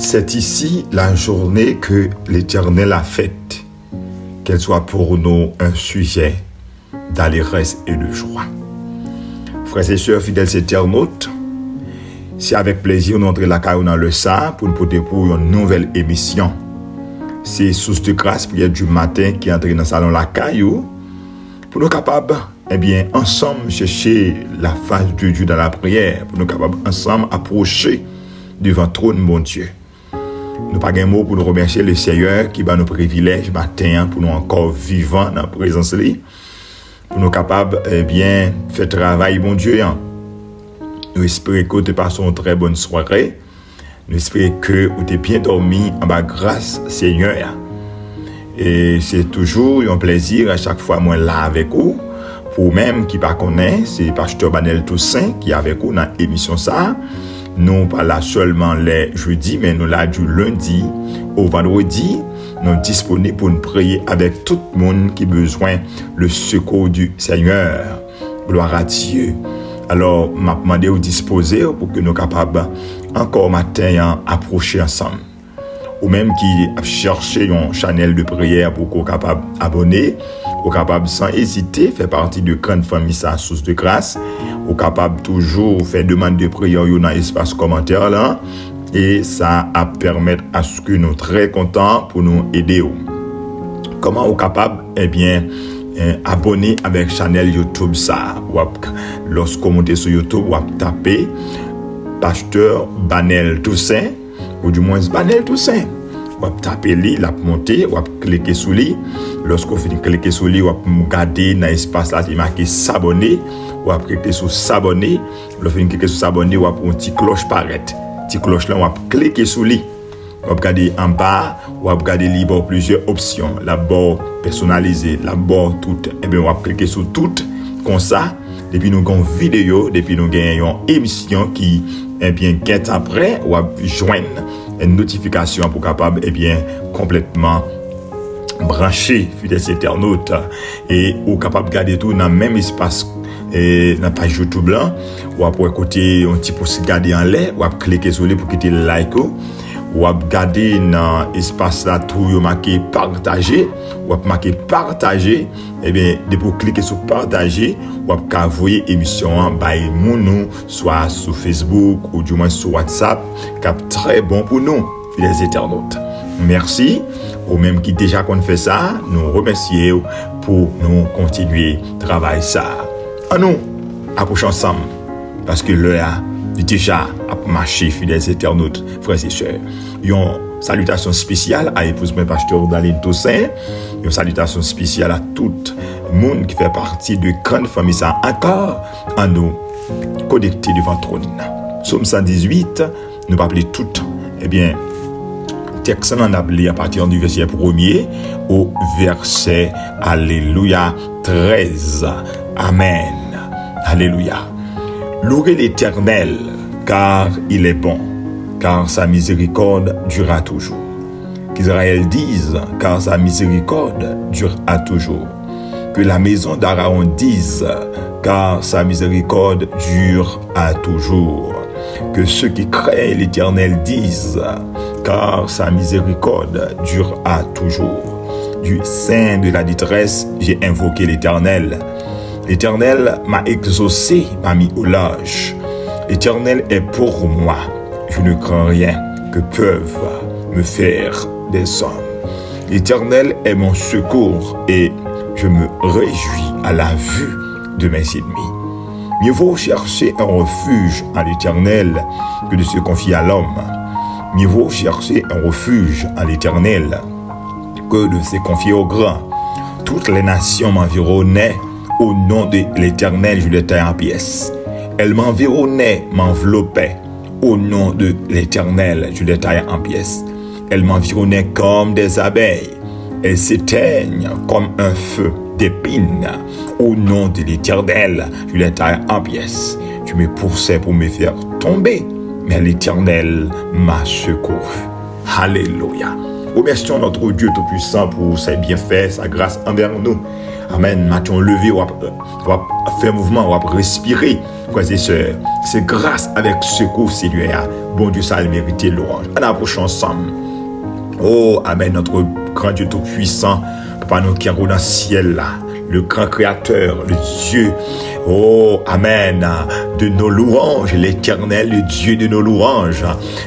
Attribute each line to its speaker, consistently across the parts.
Speaker 1: C'est ici la journée que l'Éternel a faite, qu'elle soit pour nous un sujet d'allégresse et de joie. Frères et sœurs fidèles internautes, c'est avec plaisir nous entrons la caillou dans le ça pour nous porter pour une nouvelle émission. C'est Source de grâce, prière du matin qui entre dans le salon la caillou pour nous capables, ensemble chercher la face de Dieu dans la prière, pour nous capables ensemble approcher devant le trône mon Dieu. Nous pas un mot pour nous remercier le Seigneur qui va nous privilège matin pour nous encore vivants dans la présence de lui, pour nous capables faire travail mon Dieu. Nous espérons que tu passes une très bonne soirée. Nous espérons que tu es bien dormi en bas grâce Seigneur. Et c'est toujours un plaisir à chaque fois moi là avec vous. Pour même qui pas connaît, c'est pasteur Banel Toussaint qui est avec vous dans l'émission ça. Nous pas là seulement les jeudis, mais nous là du lundi au vendredi. Nous sommes disponibles pour nous prier avec tout le monde qui a besoin le secours du Seigneur. Gloire à Dieu. Alors, m'a demandé de disposer pour que nous soyons capables encore matin approcher ensemble. Ou même qui chercher un channel de prière pour qu'on soit capable d'abonner, ou capable sans hésiter faire partie de grande famille sa source de grâce, ou capable toujours faire demande de prière dans l'espace commentaire là, et ça a permettre à ce que nous très contents pour nous aider. Comment on capable abonner avec channel YouTube ça, ou lorsqu'on monte sur YouTube ou taper pasteur Banel Toussaint ou du moins Banel Toussaint. Ou taper lui, la monter, ou cliquer sur lui. Lorsqu'on finit cliquer sur lui, ou regarder dans l'espace là, il marqué s'abonner, ou cliquer sur s'abonner. Lorsqu'on finit cliquer sur s'abonner, ou un petit cloche paraître. Petit cloche là, on va cliquer sur lui. On va regarder en bas, on va regarder libre plusieurs options. La barre personnalisée, la barre toute. Et bien on va cliquer sur toutes comme ça. Depuis nous avons une vidéo, depuis nous avons une émission qui guette après, on va joindre une notification pour capable complètement brancher fidèles internautes et ou capable garder tout dans le même espace et dans la page YouTube là, ou après côté un petit pouce garder en l'air, ou cliquer sur lui pour quitter le like. Ou regarder dans l'espace là tout marqué partager ou marqué partager pour cliquer sur partager ou envoyer émission by nous soit sur Facebook ou du moins sur WhatsApp cap très bon pour nous les internautes. Merci aux mêmes qui déjà qu'on fait ça, nous remercions pour nous continuer travail ça. À nous approchons ensemble parce que l'heure déjà à marcher fidèles internautes, frères et sœurs. Une salutation spéciale à l'épouse mon pasteur Banel Toussaint. Une salutation spéciale à tout le monde qui fait partie de grande famille ça encore à nous connectés devant le trône. Psaume 118, nous appelons tout texte on a appelé à partir du verset 1er au verset alléluia 13. Amen. Alléluia. Louez l'Éternel, car il est bon, car sa miséricorde durera toujours. Qu'Israël dise, car sa miséricorde durera toujours. Que la maison d'Aaron dise, car sa miséricorde durera toujours. Que ceux qui craignent l'Éternel disent, car sa miséricorde durera toujours. Du sein de la détresse, j'ai invoqué l'Éternel. L'Éternel m'a exaucé, m'a mis au large. L'Éternel est pour moi. Je ne crains rien que peuvent me faire des hommes. L'Éternel est mon secours et je me réjouis à la vue de mes ennemis. Mieux vaut chercher un refuge en l'Éternel que de se confier à l'homme. Mieux vaut chercher un refuge en l'Éternel que de se confier au grand. Toutes les nations m'environnaient. Au nom de l'Éternel, je les taille en pièces. Elle m'environnait, m'enveloppait. Au nom de l'Éternel, je les taille en pièces. Elle m'environnait comme des abeilles. Elles s'éteignent comme un feu d'épines. Au nom de l'Éternel, je les taille en pièces. Tu me poussais pour me faire tomber, mais l'Éternel m'a secouru. Alléluia. Remercions notre Dieu Tout-Puissant pour ses bienfaits, sa grâce envers nous. Amen. Matin levé, on va faire mouvement, on va respirer. frères et sœurs. C'est grâce avec secours, Seigneur. Bon Dieu, ça a mérité louange. On approche ensemble. Oh, Amen, notre grand Dieu tout-puissant, Papa nous qui est dans le ciel là, le grand créateur, le Dieu, oh, Amen, de nos louanges, l'éternel, le Dieu de nos louanges,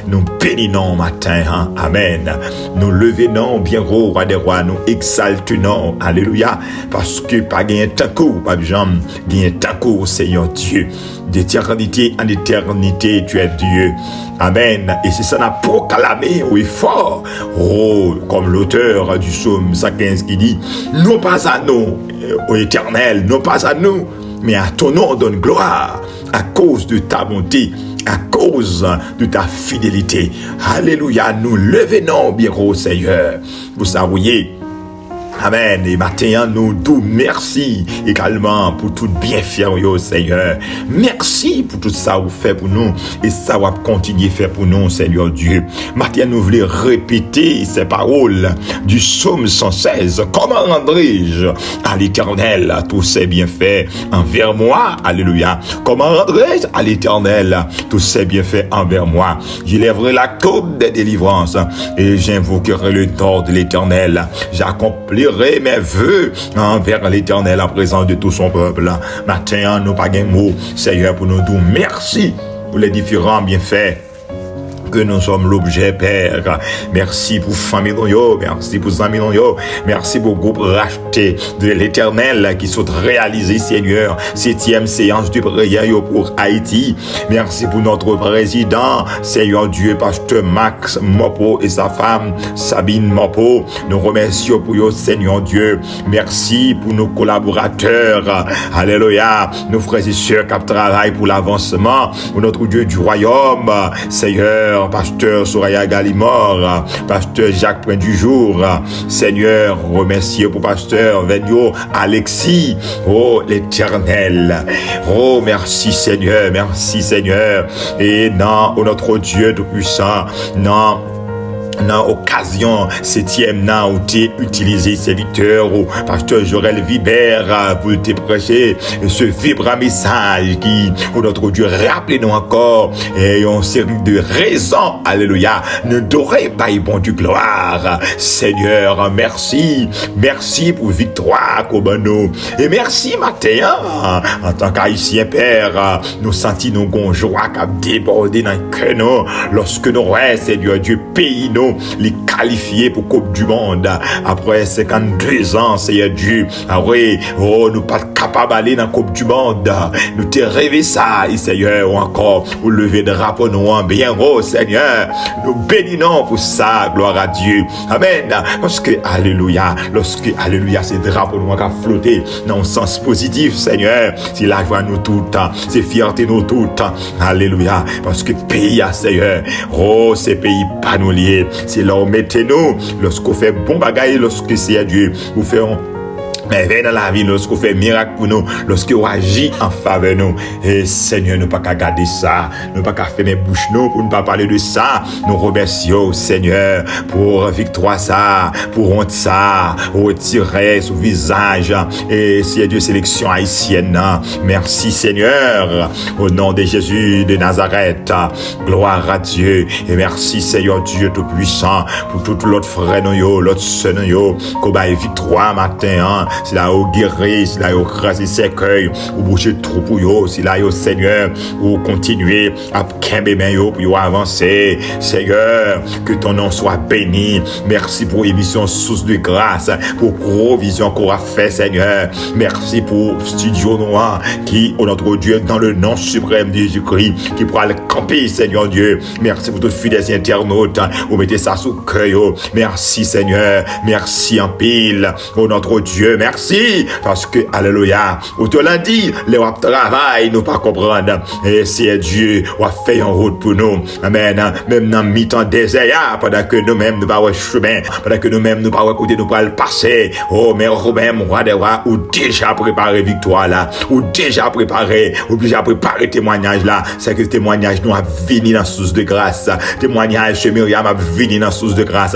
Speaker 1: nous bénissons matin, hein, Amen, nous levons bien haut, roi des rois, nous exaltons, alléluia, parce que pas gagné tant coup, pas de jambes, gagné tant coup, Seigneur Dieu, d'éternité en éternité, tu es Dieu, Amen, et c'est ça n'a proclamé, oui, fort, oh, comme l'auteur du psaume 115 qui dit, non pas à nous, ô Éternel, non pas à nous, mais à ton nom donne gloire, à cause de ta bonté, à cause de ta fidélité. Alléluia, nous levons bien haut, Seigneur. Vous savez, Amen. Et maintenant, nous disons merci également pour tout bienfait, Seigneur. Merci pour tout ça que vous faites pour nous et ça va continuer à faire pour nous, Seigneur Dieu. Maintenant, nous voulons répéter ces paroles du psaume 116. Comment rendrai-je à l'Éternel tous ses bienfaits envers moi? Alléluia. Comment rendrai-je à l'Éternel tous ses bienfaits envers moi? J'élèverai la coupe des délivrances et j'invoquerai le nom de l'Éternel. J'accomplirai mes vœux envers l'Éternel en présence de tout son peuple. Matin, nous pas de mots, Seigneur, pour nous dire merci pour les différents bienfaits que nous sommes l'objet, Père. Merci pour famille, merci pour amis, merci pour groupe racheté de l'Éternel qui sont réalisés, Seigneur. 7e séance de prière pour Haïti. Merci pour notre président, Seigneur Dieu, pasteur Max Mopo et sa femme Sabine Mopo. Nous remercions pour eux, Seigneur Dieu. Merci pour nos collaborateurs. Alléluia. Nos frères et sœurs qui travaillent pour l'avancement, pour notre Dieu du royaume, Seigneur. Pasteur Soraya Galimor, pasteur Jacques Point du Jour, Seigneur, remercier pour pasteur Venio Alexis, oh l'Éternel, oh merci Seigneur, et non, oh notre Dieu tout-puissant, non, dans occasion 7e nan ou t'es utilisé serviteur ou pasteur Jorel Vibert pour te prêcher ce vibrant message qui oh notre Dieu rappelez-nous encore et une série de raisons alléluia nous devons pas bon du gloire Seigneur merci pour victoire Kobano et merci matin en tant qu'haïtien Père nous sentons nos joie qui déborder dans le cœur nous lorsque nous Seigneur Dieu pays nous les qualifier pour Coupe du Monde après 52 ans, Seigneur Dieu. Ah oui, oh, nous pas capables d'aller dans la Coupe du Monde. Nous te rêvé ça, Seigneur, ou encore, ou lever de drapeau noir bien haut, Seigneur. Nous bénissons pour ça, gloire à Dieu. Amen. Parce que, alléluia, c'est drapeau noir qui a flotté dans un sens positif, Seigneur. C'est la joie nous tout le temps, c'est fierté nous tout le temps. Alléluia. Parce que pays, Seigneur, oh, ces pays pas nous liés. C'est là où mettez-nous lorsqu'on fait bon bagaille, lorsque c'est Dieu, vous faites mais venez dans la vie, lorsqu'on fait miracle pour nous, lorsqu'on agit en faveur de nous. Et Seigneur, nous ne pouvons pas garder ça, nous ne pouvons pas fermer bouche nous pour ne pas parler de ça. Nous remercions, Seigneur, pour victoire ça, pour honte ça, retirer sous visage. Et Seigneur Dieu, sélection haïtienne. Merci, Seigneur, au nom de Jésus de Nazareth. Gloire à Dieu. Et merci, Seigneur Dieu Tout-Puissant, pour tout l'autre frère, l'autre sœur, qu'on ait victoire matin. Si là, au guéri, si là, au crasé cercueil, ou boucher trop pour yo, si là, au Seigneur, ou continuer à kembe ben yo, pour avancer. Seigneur, que ton nom soit béni. Merci pour émission Source de Grâce, pour provision qu'on a fait, Seigneur. Merci pour Studio Noir, qui, oh notre Dieu, dans le nom suprême de Jésus-Christ, qui pourra le camper, Seigneur Dieu. Merci pour tous les fidèles internautes, vous mettez ça sous cœur. Merci, Seigneur. Merci en pile, oh notre Dieu. Merci, parce que, alléluia, ou te l'a dit, les wap travail, nous pas comprendre. Et c'est Dieu, ou a fait en route pour nous. Amen. Même dans mi-temps désert, pendant que nous-mêmes, nous pas au chemin, pendant que nous-mêmes, nous pas au côté, nous pas le passer. Oh, mais nous-mêmes, roi des rois, ou déjà préparé victoire là, ou déjà préparé témoignage là. C'est que témoignage nous a venu dans source de grâce. Témoignage chez Myriam a venu dans source de grâce.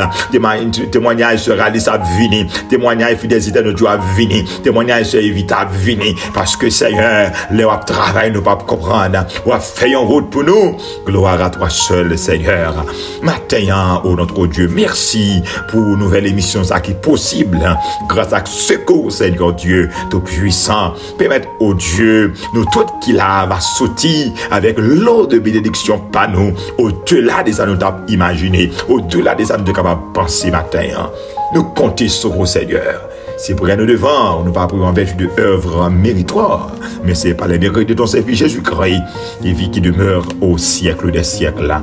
Speaker 1: Témoignage sur Alice a venu. Témoignage fidélité de Dieu a à venir, témoignage c'est évitable venir, parce que Seigneur, le travail nous pas comprendre, ou a fait en route pour nous. Gloire à toi seul, Seigneur. Matin, oh notre Dieu, merci pour une nouvelle émission ça qui est possible, grâce à secours, Seigneur Dieu, tout puissant. Permettre au Dieu, nous tous qui là va sortir avec l'eau de bénédiction par nous, au-delà des années imaginées, au-delà des années capables de penser matin. Nous comptons sur vous, Seigneur. C'est pour nous devant, nous pas pour en vertu de œuvres méritoires, mais c'est par les mérites de ton service Jésus-Christ, et vie qui demeure au siècle des siècles.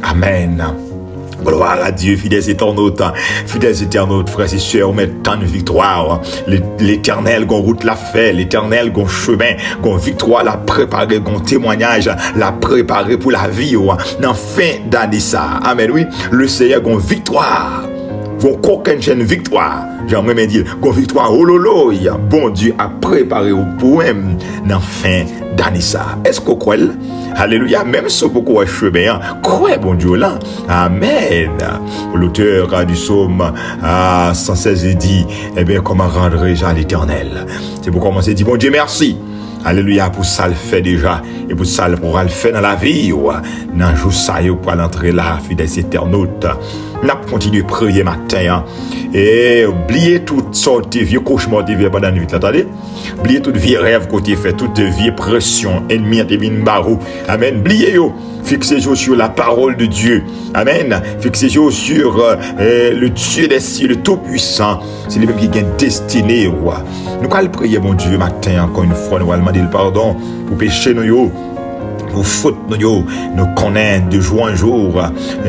Speaker 1: Amen. Gloire à Dieu, fidèles éternels, frères et sœurs, met tant de victoire. L'éternel, gon route l'a fait, l'éternel, gon chemin, gon victoire l'a préparé, gon témoignage l'a préparé pour la vie, dans fin d'année ça. Amen, oui, le Seigneur, gon victoire. Vont qu'aucune chaîne victoire. J'aimerais même dire, gon victoire, oh lolo, bon Dieu a préparé au poème dans fin d'année ça. Est-ce qu'on croit? Alléluia, même si beaucoup de chemin, croyez bon Dieu là. Amen. L'auteur du psaume 116 dit, eh bien, comment rendrai-je à l'éternel? C'est pour commencer, dit, bon Dieu, merci. Alléluia, pour ça le fait déjà, et pour ça le pourra le faire dans la vie, dans le jour ça, pour l'entrer là, fidèles éternels. Nous avons continué à prier matin, et oubliez toutes sortes de vieux cauchemars de vie pendant la nuit, attendez. Oubliez toutes vieux rêves que tu fait, toutes vieux pressions, ennemis de bin barou. Amen. Oubliez yo. Fixez-vous sur la parole de Dieu. Amen. Fixez-vous sur le Dieu des cieux, le Tout-Puissant. C'est lui-même qui est destiné, roi. Nous allons prier, mon Dieu, matin, encore une fois, nous allons demander le pardon pour pécher nous. Pour faute nous connaître de jour en jour,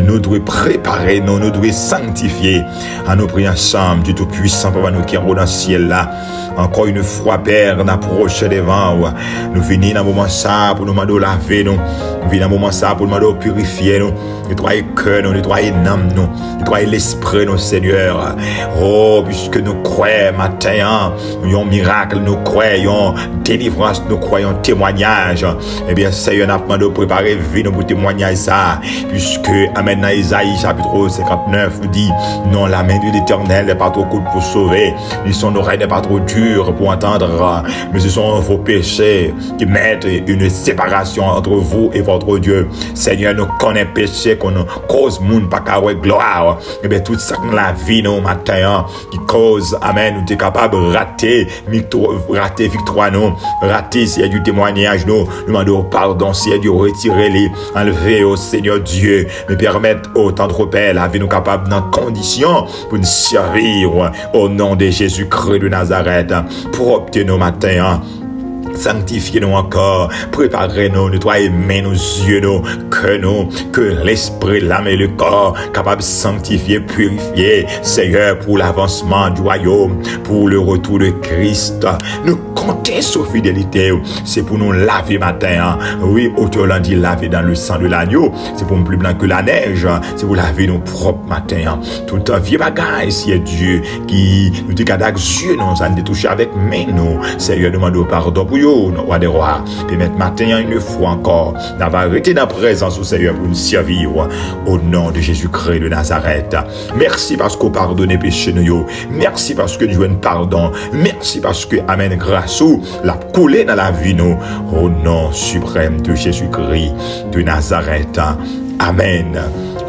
Speaker 1: nous devons préparer, nous devons sanctifier. À nous prier ensemble, Dieu Tout-Puissant, Papa, nous qui sommes dans le ciel là. Encore une fois, Père, nous approchons devant. Nous venons dans un moment ça pour nous demander laver nous. Nous venons dans un moment ça pour nous demander purifier nous. Nettoyer le cœur, nous nettoyer l'âme, nous nettoyer l'esprit, nous, Seigneur. Oh, puisque nous croyons matin, nous avons un miracle, nous croyons délivrance, nous croyons témoignage. Eh bien, Seigneur, nous avons demandé de préparer vie nous pour témoigner ça. Puisque, Amen, dans Isaïe chapitre 59, nous dit, non, la main de l'Éternel n'est pas trop courte pour sauver, ni son oreille n'est pas trop dure pour entendre, mais ce sont vos péchés qui mettent une séparation entre vous et votre Dieu. Seigneur, nous connaissons péché qu'on cause monde pas qu'à gloire. Et bien, tout ça dans la vie, nous, matin, qui cause, amen, nous sommes capables de rater victoire, nous, rater s'il y a du témoignage, nous demandons pardon, s'il y a du retirer les, enlever au Seigneur Dieu, nous permettre au tendre Père, la vie nous capable dans condition pour nous servir au nom de Jésus-Christ de Nazareth, pour obtenir nos matins. Sanctifiez-nous encore, préparez-nous, nettoyez nos yeux, nos cœurs, que l'esprit, l'âme et le corps capables de sanctifier, purifier, Seigneur, pour l'avancement du royaume, pour le retour de Christ. Nous comptons sur fidélité, c'est pour nous laver matin. Oui, autrement dit, laver dans le sang de l'agneau, c'est pour nous plus blanc que la neige, c'est pour laver nos propres matins. Tout un vieux bagage, c'est Dieu qui nous dit qu'à yeux, nous allons toucher avec main, nous, Seigneur, nous demandons pardon pour nous, roi des rois, et mettre matin une fois encore, d'avoir arrêté dans la présence au Seigneur pour nous servir au nom de Jésus-Christ de Nazareth. Merci parce qu'on pardonne péché nous. Merci parce que nous avons pardon. Merci parce que, amen, grâce ou la coulée dans la vie nous, au nom suprême de Jésus-Christ de Nazareth. Amen.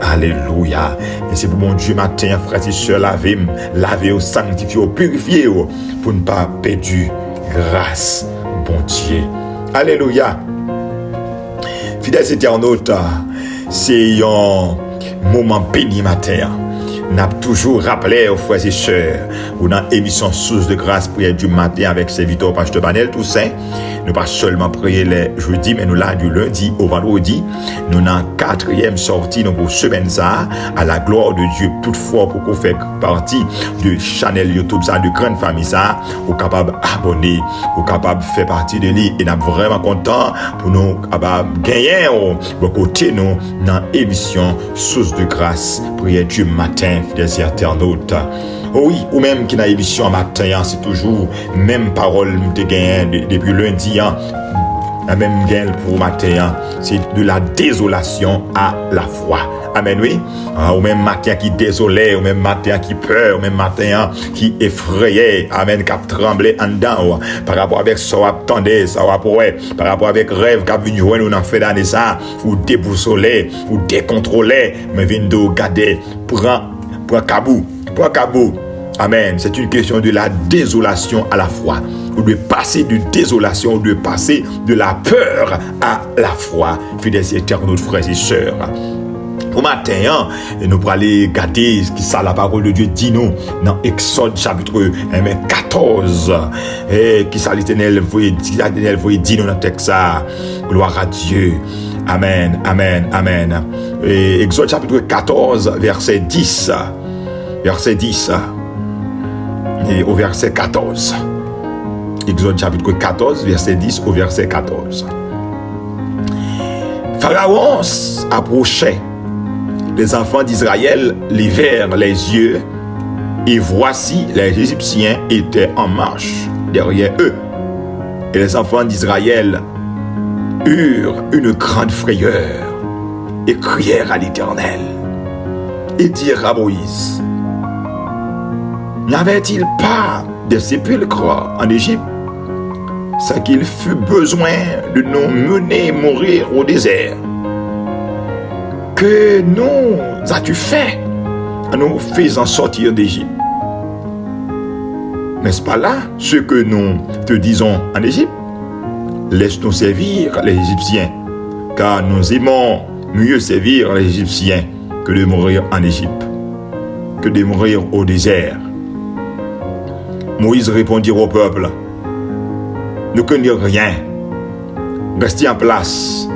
Speaker 1: Alléluia. Et c'est pour mon Dieu matin, frères et sœurs, laver, sanctifier, purifier, pour ne pas perdre grâce. Bon Dieu. Alléluia. Fidèles éternels, c'est un moment béni matin. N'a toujours rappelé aux frères et sœurs, ou dans l'émission Source de grâce prière du matin avec serviteur Pasteur Banel Toussaint, nous pas seulement prier les jeudis, mais nous là du lundi au vendredi, nous dans 4e sortie nous pour semaine ça, à la gloire de Dieu. Toutefois, pour qu'on fait partie de channel YouTube ça, de grande famille ça, ou capable abonner, ou capable faire partie de lui, et nous sommes vraiment content pour nous capable gagner au côté nous dans l'émission Source de grâce prière du matin. Fidèles internautes. Oui, ou même qui dans l'émission matin, c'est toujours même parole de gagner depuis lundi. même gain pour matin, c'est de la désolation à la foi. Amen, oui. Au même matin qui désolé, au même matin qui peur, au même matin qui effrayé, amen, qui a tremblé en dedans, par rapport avec ça, attendez, ça va pour par rapport avec rêve qui a venu jouer nous dans fait d'année ça, ou déboussoler, ou décontrôler, mais vient de garder, prends cabou. Amen. C'est une question de la désolation à la foi. Ou de passer de désolation, ou de passer de la peur à la foi. Fidèles et éternels frères et sœurs. Au matin, nous allons aller regarder ce que la parole de Dieu dit nous dans Exode chapitre 14. Et qui ça l'Éternel veut dire nous dans le texte. Gloire à Dieu. Amen, amen, amen. Et Exode chapitre 14, verset 10. Verset 10. Et au verset 14. Exode chapitre 14, verset 10 au verset 14. Pharaon approchait. Les enfants d'Israël levèrent les yeux et voici les Égyptiens étaient en marche derrière eux. Et les enfants d'Israël eurent une grande frayeur et crièrent à l'Éternel et dirent à Moïse: n'y avait-il pas de sépulcres en Égypte, sans qu'il fût besoin de nous mener mourir au désert? Que nous as-tu fait en nous faisant sortir d'Égypte? N'est-ce pas là ce que nous te disons en Égypte? Laisse-nous servir les Égyptiens, car nous aimons mieux servir les Égyptiens que de mourir en Égypte, que de mourir au désert. Moïse répondit au peuple: ne craignez rien, restez en place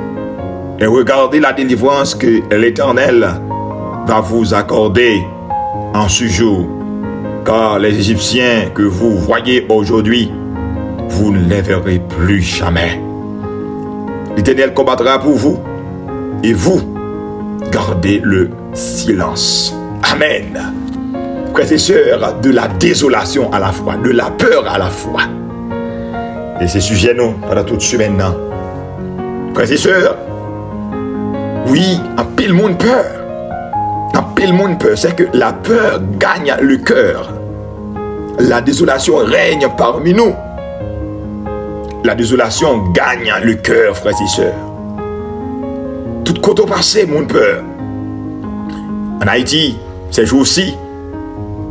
Speaker 1: et regardez la délivrance que l'Éternel va vous accorder en ce jour, car les Égyptiens que vous voyez aujourd'hui, vous ne les verrez plus jamais. L'Éternel combattra pour vous et vous gardez le silence. Amen. Frères et sœurs, de la désolation à la foi, de la peur à la foi. Et c'est sujet nous pendant toute semaine. Frères et sœurs, oui, en pile monde peur. En pile monde peur, c'est que la peur gagne le cœur. La désolation règne parmi nous. La désolation gagne le cœur, frères et sœurs. Tout côté passé, monde peur. En Haïti, ces jours-ci,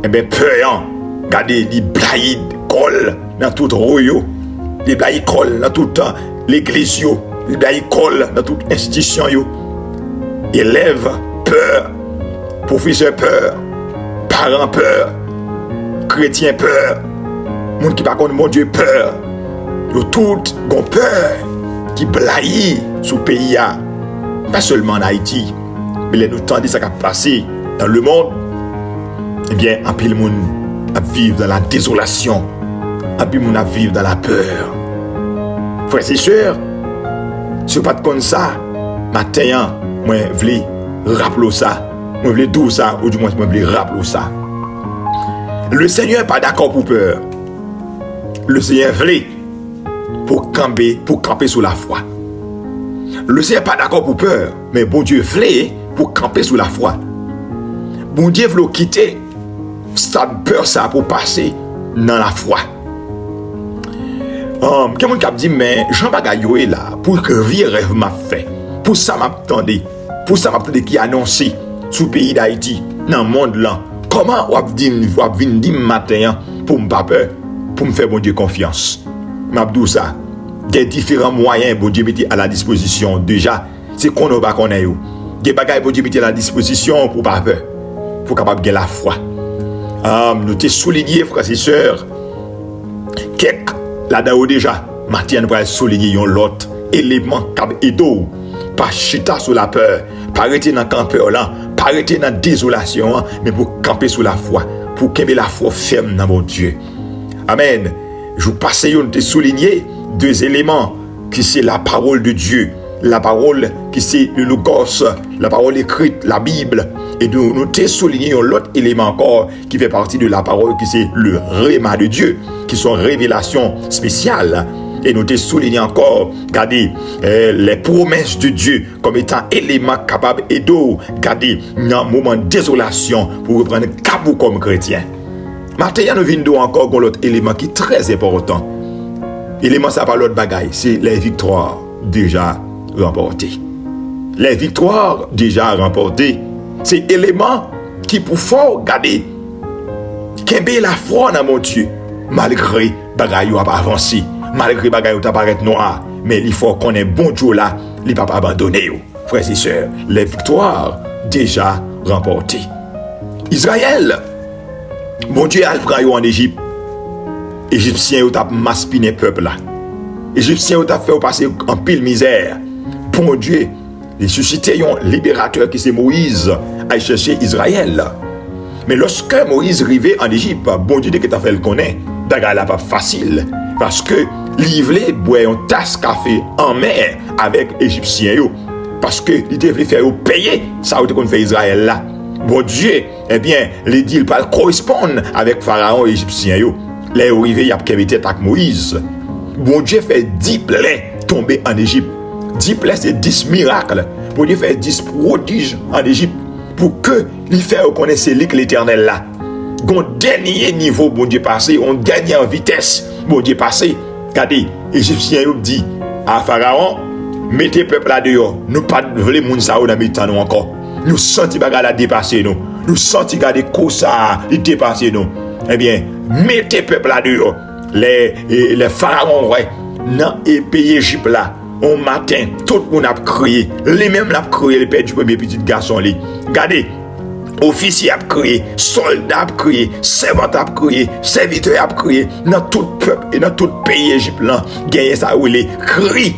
Speaker 1: eh bien, peur, regardez, les blagues collent dans tout royaume, les blagues collent dans toute l'église, les blagues collent dans toute institution. Élèves peur, professeurs peur, parents peur, chrétiens peur, monde qui pas connaît mon Dieu peur. Yo tout gon peur qui blaye sous pays, pas seulement en Haïti, mais les nous tendez ça qui a passé dans le monde. Eh bien, un pile monde à vivre dans la désolation, un pile monde à vivre dans la peur. Frères et sœurs, si vous pas comme ça, matin, moi voulais rappeler ça, moi voulais dire ça, ou du moins moi voulais rappeler ça. Le Seigneur n'est pas d'accord pour peur. Le Seigneur voulait pour camper sous la foi. Le Seigneur n'est pas d'accord pour peur, mais bon Dieu voulait pour camper sous la foi. Bon Dieu voulait quitter sa peur ça pour passer dans la foi. Quelqu'un qui a dit, mais Jean Bagayo est là pour que vie rêve m'a fait. Pour ça m'attendait. Pour ça m'attendait qui annonçait sous le pays d'Haïti, dans le monde là. Comment on va venir matin pour me pas peur, pour me faire bon Dieu confiance. M'abdou ça. Des différents moyens bon Dieu mettait à la disposition déjà. C'est qu'on ne va connaître. Des bagages bon Dieu mettait à la disposition pour pas peur, pour capable de la foi. Nous t'ai souligné, frères et sœurs, quelques là-dedans déjà, Mathieu nous va souligner un autre élément qui est pas chita sous la peur, pas arrêter dans le campeur là, pas arrêter dans la désolation, mais pour camper sous la foi, pour camper la foi ferme dans mon Dieu. Amen. Je vous passe, nous t'ai souligné deux éléments qui c'est la parole de Dieu, la parole qui c'est le logos, la parole écrite, la Bible. Et nous t'ai souligné l'autre élément encore qui fait partie de la parole qui c'est le réma de Dieu, qui sont révélations spéciales Et nous te soulignons encore, regardez, les promesses de Dieu comme étant éléments capables et d'eau, regardez, dans un moment de désolation pour reprendre cabou comme chrétien. Maintenant, nous venons encore avec l'autre élément qui est très important. L'élément, ça pas l'autre bagaille, c'est les victoires déjà remportées. Les victoires déjà remportées, c'est l'élément qui pour fort garder, qui est la foi dans mon Dieu, malgré bagaille ou pas avancé, malgré bagaille ou apparaît noir, mais il faut qu'on ait bon Dieu là, il pas abandonner. Frères et sœurs, les victoires déjà remportées. Israël, mon Dieu a pris en Égypte. Égyptiens ont maspiné peuple là. Égyptiens ont fait passer en pile misère. Bon Dieu, il suscité un libérateur qui c'est Moïse à chercher Israël. Mais lorsque Moïse arrivait en Égypte, bon Dieu, dès que tu as fait le connaître, d'ailleurs, là pas facile. Parce que livrer boire une tasse café en mer avec Égyptiens. Parce que il devait faire payer ça qu'on fait Israël là. Bon Dieu, eh bien, les deals pas correspondent avec Pharaon égyptien. Les arrivés, il y a qui tête avec Moïse. Bon Dieu fait 10 plaies tomber en Égypte. 10 plaies, c'est 10 miracles. Bon Dieu fait 10 prodiges en Égypte. Pour que il fait reconnaître l'Éternel là. Gon dernier niveau, bon Dieu passé, on gagne en vitesse. Bon Dieu passé. Regardez, Égyptiens ont dit à Pharaon, mettez peuple là dehors. Nous pas voulons moun sa ou dans mitan nous encore. Nous senti bagarre dépasser nous. Nous senti garder ça il dépasser nous. Eh bien, mettez peuple là dehors. Les pharaons ouais, dans le pays Égypte là, au matin, tout le monde a crié. Les mêmes l'ont crié, les pères du premier petit garçon là. Regardez, officier a crié, soldat a crié, servant a crié, serviteur a crié. Dans tout peuple et dans tout pays Égypte là, gagné ça où les cris.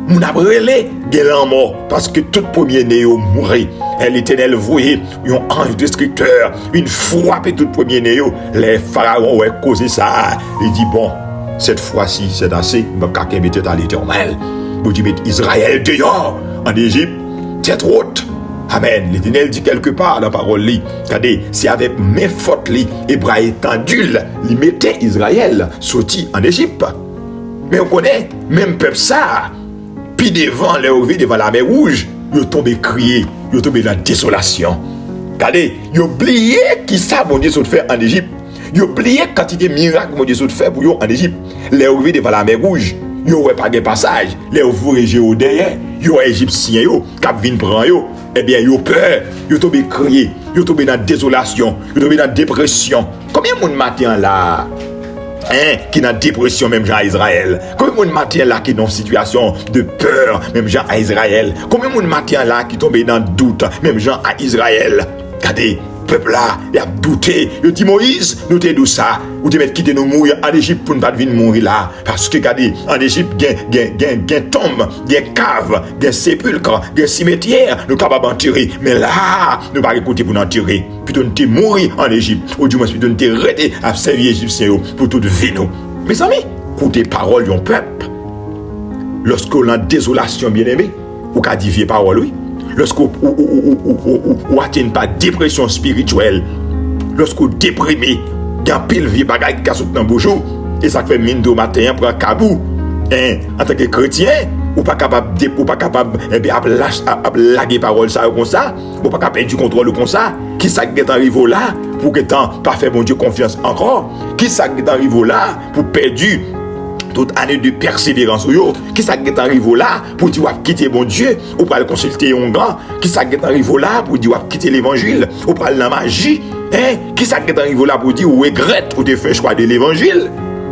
Speaker 1: Moun a brûlé de mort parce que tout premier-né a mouru. L'Éternel voyait un ange destructeur, une frappe tout premier-né. Les pharaons ont causé ça. Il dit bon, cette fois-ci c'est assez, je vais mettre à l'Éternel. Vous dites mettre Israël dehors en Égypte, tête haute. Amen. L'Éternel dit quelque part dans la parole, regardez, c'est avec mes fautes, et bras étendus, il mettait Israël sorti en Égypte. Mais on connaît, même peuple ça. Puis devant les ouvriers, devant la mer rouge, ils ont tombé crié, ils ont tombé dans la désolation. Regardez, ils ont oublié qui ça, mon Dieu, fait en Égypte. Ils ont oublié quantité de miracles, mon Dieu, fait pour eux en Égypte. Les ouvriers devant la mer rouge, ils n'ont pas de passage. Les ouvriers au derrière, ils ont Égyptiens, qui viennent prendre eux. Eh bien, ils ont peur, ils ont tombé crié, ils ont tombé dans la désolation, ils ont tombé dans la dépression. Combien de monde matin là? Qui dans dépression même gens à Israël. Combien de matin là qui dans une situation de peur même gens à Israël. Combien de matin là qui tombent dans le doute même gens à Israël. Regardez, peuple là, il a douté. Il dit Moïse, nous t'es d'où ça? Ou te mettre quitter nous mourir en Égypte pour ne pas venir mourir là. Parce que regardez, en Égypte, il y a tombe, il y a cave, il y a sépulcre, il y a cimetière, nous sommes capables d'enterrer. Mais là, nous ne pas écouter pour enterrer. Plutôt nous t'es mourir en Égypte. Ou du moins, plutôt nous t'es arrêté à servir les Égyptiens pour toute vie. Mes amis, écoutez parole d'un peuple. Lorsque l'on a désolation bien-aimée, ou qu'a dit vieille parole, oui. Lorsqu'on n'atteint pas dépression spirituelle, lorsqu'on déprimé, il y a pile vie bagaille qui a sauté dans le bonjour, et ça fait mine de matin pour un cabou. En tant que chrétien, ou pas capable de laguer parole ça comme ça, ou pas capable du contrôle comme ça, qui ça qui est arrivé là pour que tant pas faire bon Dieu confiance encore, qui ça qui est arrivé là pour perdu toute année de persévérance qui ça qui est arrivé là pour dire quitter bon Dieu ou pour aller consulter un grand qui ça qui est arrivé là pour dire quitter l'évangile ou pour aller la magie qui ça qui est arrivé là pour dire ou regrette ou te fait choix de l'évangile.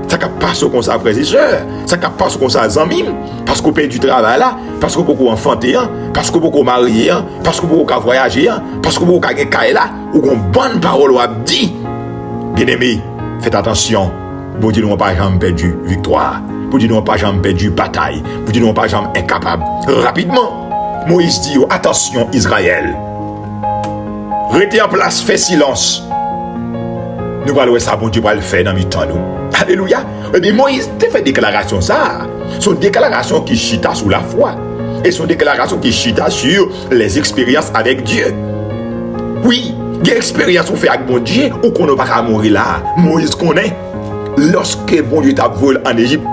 Speaker 1: Ça ne passe comme ça, frères et sœurs. Ça ne passe comme ça, amis. Parce qu'on paye du travail là, parce qu'on peut enfanter, parce qu'on peut marier, parce qu'on peut voyager, parce qu'on peut gagner là, ou qu'on bonne parole ou dit. Bien aimé, faites attention. Pour dire nous pas jamais perdu victoire. Pour dire nous pas jamais perdu bataille. Pour dire nous pas jamais incapable. Rapidement, Moïse dit attention Israël. Restez en place, faites silence. Nous allons ça, bon Dieu va le faire dans le temps. Alléluia. Et bien Moïse te fait déclaration ça. Son déclaration qui chita sous la foi. Et son déclaration qui chita sur les expériences avec Dieu. Oui, des expériences qu'on fait avec mon Dieu ou qu'on n'a pas qu'à mourir là. Moïse connaît. Lorsque bon Dieu t'a volé en Égypte,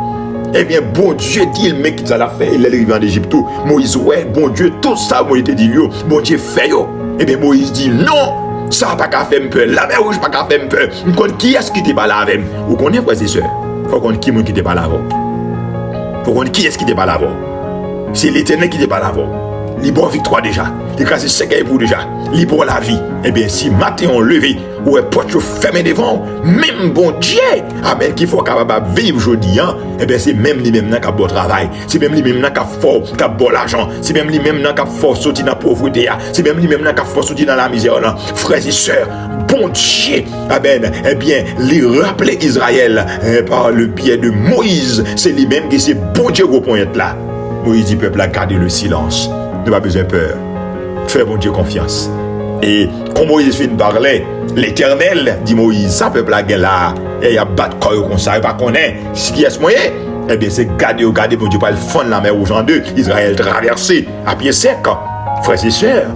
Speaker 1: Eh bien, bon Dieu dit, le mec qui ça l'a fait, il est arrivé en Égypte. Moïse, ouais, bon Dieu, tout ça, Moïse te dit, bon Dieu fait yo. Eh bien, Moïse dit, non, ça n'a pas qu'à faire peur. La mer rouge n'a pas qu'à faire peur. Vous connaissez qui est-ce qui t'est pas là avec? Vous connaissez, frères et sœurs? Faut qu'on qui est qui t'est pas là avant. Faut qu'on qui est-ce qui t'est pas là avant. C'est l'Éternel qui t'est pas là avant. Libre victoire déjà. L'écrasé c'est pour déjà. Libre la vie. Eh bien, si matin on levé, ou est porte fermé devant, même bon Dieu, amen, qu'il faut capable vivre aujourd'hui, hein, eh bien, c'est même lui-même qui a bon travail. C'est même lui-même qui a fort, qui a bon l'argent. C'est même lui-même qui a fort sorti dans la pauvreté. C'est même lui-même qui a fort sorti dans la misère. Là. Frères et sœurs, bon Dieu, amen, eh bien, lui rappeler Israël par le biais de Moïse. C'est lui-même qui c'est bon Dieu au point là. Moïse dit, peuple a gardé le silence. Ne pas besoin de peur. Fais bon Dieu confiance. Et quand Moïse finit de parler, l'Éternel, dit Moïse, ça peuple là, et il y a battu corps comme ça, il pas connaît ce qui est ce moyen. Eh bien, c'est garder, bon Dieu, pas le fond de la mer rouge en deux. Israël traversé à pied sec, frères et sœurs,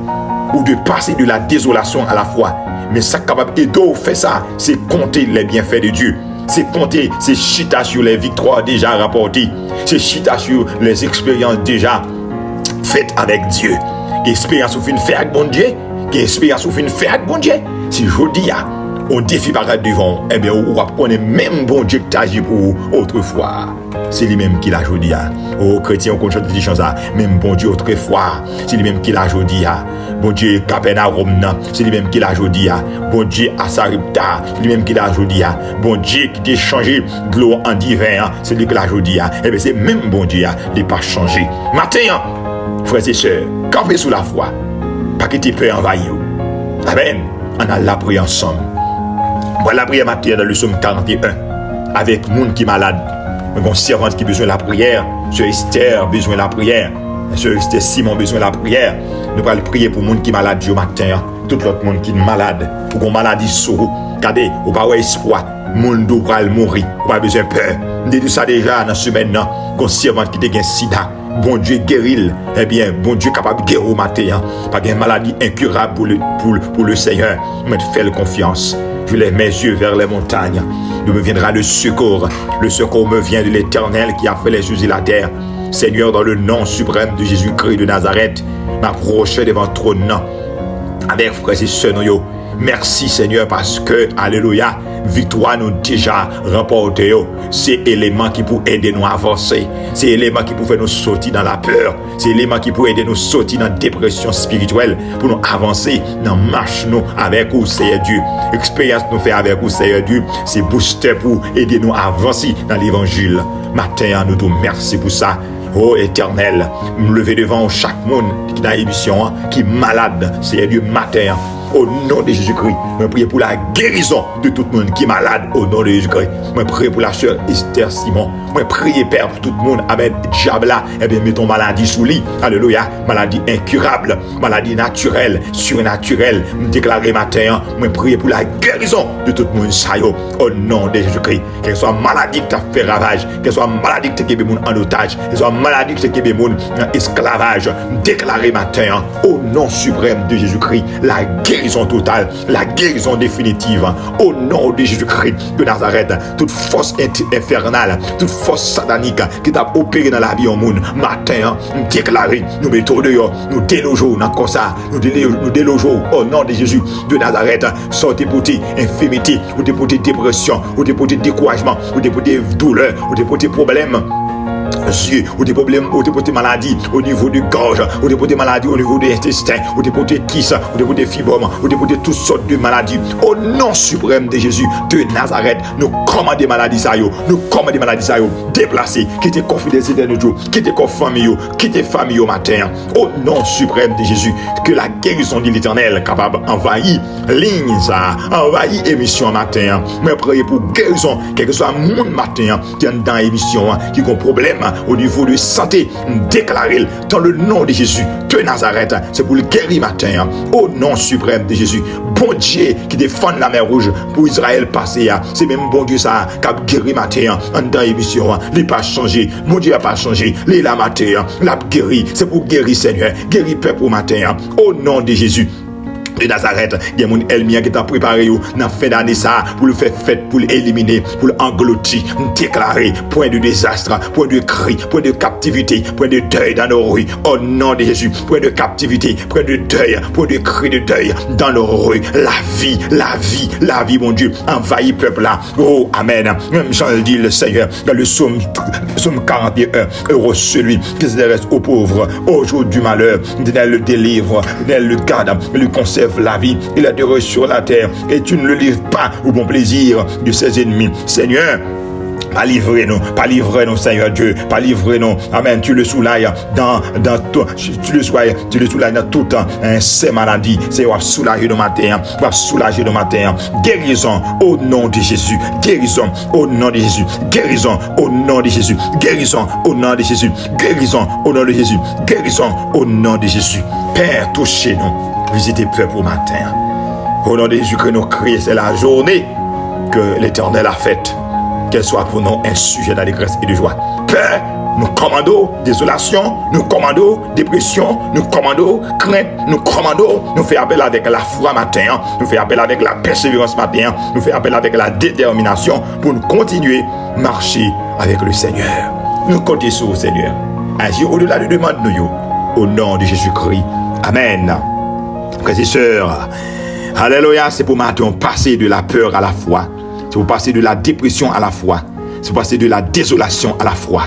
Speaker 1: ou de passer de la désolation à la foi. Mais ça capable d'aider à faire ça, c'est compter les bienfaits de Dieu. C'est compter, c'est chita sur les victoires déjà rapportées. C'est chita sur les expériences déjà faites avec Dieu. Expérience ou fin fait avec bon Dieu. Expérience ou fin fait avec bon Dieu. Si je dis, on défie par devant, eh bien, on va connaître même bon Dieu qui t'a agi pour autrefois. C'est lui-même qui l'a jodi. Aux chrétiens, on continue de dire ça. Même bon Dieu autrefois. C'est lui-même qui l'a jodi. Bon Dieu Capernaum, c'est lui-même qui l'a jodi. Bon Dieu Asaripta, c'est lui-même qui l'a jodi. Bon Dieu qui t'a changé de l'eau en divin, c'est lui qui l'a jodi. Eh bien, c'est même bon Dieu qui n'a pas changé. Matin, frères et sœurs, campez sous la foi. Pas que tu peux envahir. Amen. On a la prière ensemble. Voilà la prière matin dans le psaume 41. Avec monde qui est malade. Une servante qui a besoin de la prière. Sœur Esther a besoin de la prière. Sœur Esther Simon a besoin de la prière. Nous allons prier pour monde qui est malade du matin. Tout l'autre monde qui est malade. Pour qu'on maladie sur. Regardez, on n'a pas espoir. Monde doit mourir. On n'a pas besoin de peur. On dit ça déjà dans ce semaine. Une servante qui a un sida. Bon Dieu guérit, eh bien, bon Dieu capable de guérir au matin, hein. Pas une maladie incurable pour le Seigneur. Mais fais confiance. Je lève mes yeux vers les montagnes. D'où me viendra le secours. Le secours me vient de l'Éternel qui a fait les cieux et la terre. Seigneur, dans le nom suprême de Jésus-Christ de Nazareth, m'approche devant ton trône avec frères et sœurs. Merci Seigneur parce que, alléluia, victoire nous déjà remportée. C'est l'élément qui peut aider nous à avancer. C'est l'élément qui peut faire nous sortir dans la peur. C'est l'élément qui peut aider nous sortir dans la dépression spirituelle pour nous avancer dans la marche nous avec vous, Seigneur Dieu. Expérience nous fait avec vous, Seigneur Dieu. C'est booster pour aider nous à avancer dans l'évangile. Matin, nous te remercions pour ça. Oh Éternel, me lever devant chaque monde qui est dans l'émission, qui est malade, Seigneur Dieu, matin. Au nom de Jésus-Christ, je prie pour la guérison de tout le monde qui est malade. Au nom de Jésus-Christ, je prie pour la sœur Esther Simon. Je prie, Père, pour tout le monde. Amen. Diable, eh bien, mets ton maladie sous lit. Alléluia. Maladie incurable, maladie naturelle, surnaturelle. Je déclare matin, je prie pour la guérison de tout le monde. Au nom de Jésus-Christ. Quelle soit maladie qui t'a fait ravage, quelle soit maladie qui t'a mis en otage, quelle soit maladie qui t'a mis en esclavage. Déclaré matin, au nom suprême de Jésus-Christ, la guérison totale, la guérison définitive, au nom de Jésus-Christ de Nazareth. Toute force infernale, toute force satanique qui t'a opéré dans la vie au monde, matin, déclaré, nous mettons dehors, nous délogeons dans ça, nous délogeons au nom de Jésus de Nazareth. Sortez pour tes infirmités, ou tes dépression, ou tes découragement, ou tes douleurs, ou tes problèmes. Yeux, ou des problèmes, ou des maladies au niveau du gorge, ou des maladies au niveau des intestins, ou des kisses, ou des fibromes, ou des toutes sortes de maladies. Au nom suprême de Jésus de Nazareth, nous commandons des maladies à eux, nous commandons des maladies à eux, déplacés, quittez confidentialité de Dieu, quittez famille, quittez famille au matin. Au nom suprême de Jésus, que la guérison de l'Éternel capable d'envahir ligne ça, envahir émission matin. Mais priez pour guérison, quel que soit mon matin qui est dans l'émission, qui a un problème au niveau de santé, déclaré dans le nom de Jésus de Nazareth, c'est pour le guérir matin, au nom suprême de Jésus. Bon Dieu qui défend la mer rouge pour Israël passer, c'est même bon Dieu ça qui a guéri matin dans l'émission, il n'a pas changé, mon Dieu n'a pas changé, il a matin, l'a guéri, c'est pour guérir Seigneur, guérir peuple au matin, au nom de Jésus. de Nazareth, il y a mon ennemi qui t'a préparé dans fin d'année ça pour le faire fête, pour l'éliminer, pour l'engloutir, déclarer point de désastre, point de cri, point de captivité, point de deuil dans nos rues. Au nom de Jésus, point de captivité, point de deuil, point de cri de deuil dans nos rues. La vie, mon Dieu, envahit peuple là. Oh, amen. Même Jean le dit le Seigneur dans le psaume 41, heureux celui qui s'adresse aux pauvres au jour du malheur, il le délivre, il le garde, il lui conserve la vie, il est heureux sur la terre et tu ne le livres pas au bon plaisir de ses ennemis. Seigneur, pas livrez-nous, Seigneur Dieu, pas livrez-nous, amen, tu le soulailles dans tout, tu le soulailles dans toute ces maladies, Seigneur, soulager nos matins, soulager nos matins, guérison au nom de Jésus, guérison au nom de Jésus, guérison au nom de Jésus, guérison au nom de Jésus, guérison au nom de Jésus, guérison au nom de Jésus. Père, touchez-nous, visitez le peuple au matin, au nom de Jésus que nous crions, c'est la journée que l'Éternel a faite. Qu'elle soit pour nous un sujet d'allégresse et de joie. Père, nous commandons désolation, nous commandons dépression, nous commandons crainte, nous commandons, nous faisons appel avec la foi matin, nous faisons appel avec la persévérance matin, nous faisons appel avec la détermination pour nous continuer à marcher avec le Seigneur. Nous comptons sur le Seigneur. Agir au-delà de demande nous, au nom de Jésus-Christ. Amen. Frères et sœurs, alléluia, c'est pour maintenant passer de la peur à la foi. C'est pour passer de la dépression à la foi. C'est pour passer de la désolation à la foi.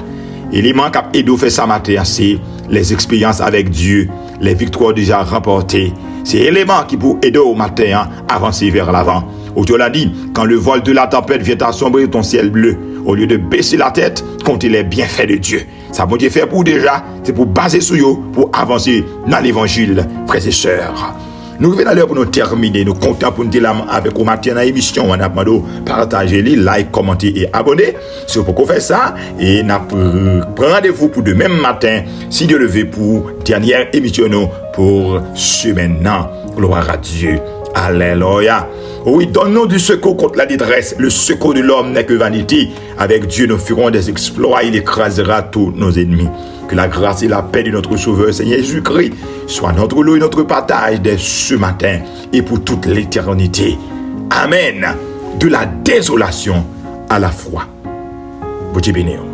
Speaker 1: Et l'élément qui a aidé fait ça matin, c'est les expériences avec Dieu, les victoires déjà remportées. C'est l'élément qui peut aider au matin à avancer vers l'avant. Dieu l'a dit, quand le vol de la tempête vient assombrir ton ciel bleu, au lieu de baisser la tête, comptez les bienfaits de Dieu. Ça peut Dieu faire pour déjà, c'est pour baser sur eux, pour avancer dans l'évangile, frères et sœurs. Nous revenons à l'heure pour nous terminer. Nous comptons pour nous dire avec au matin dans l'émission. On a demandé partager, like, commenter et abonner. Si vous pouvez faire ça, et nous prenons rendez-vous pour demain matin, si Dieu le veut, pour dernière émission pour ce maintenant. Gloire à Dieu. Alléluia. Oui, donne-nous du secours contre la détresse. Le secours de l'homme n'est que vanité. Avec Dieu, nous ferons des exploits. Il écrasera tous nos ennemis. Que la grâce et la paix de notre Sauveur, Seigneur Jésus-Christ, soient notre lot et notre partage dès ce matin et pour toute l'éternité. Amen. De la désolation à la foi. Vous bénisse.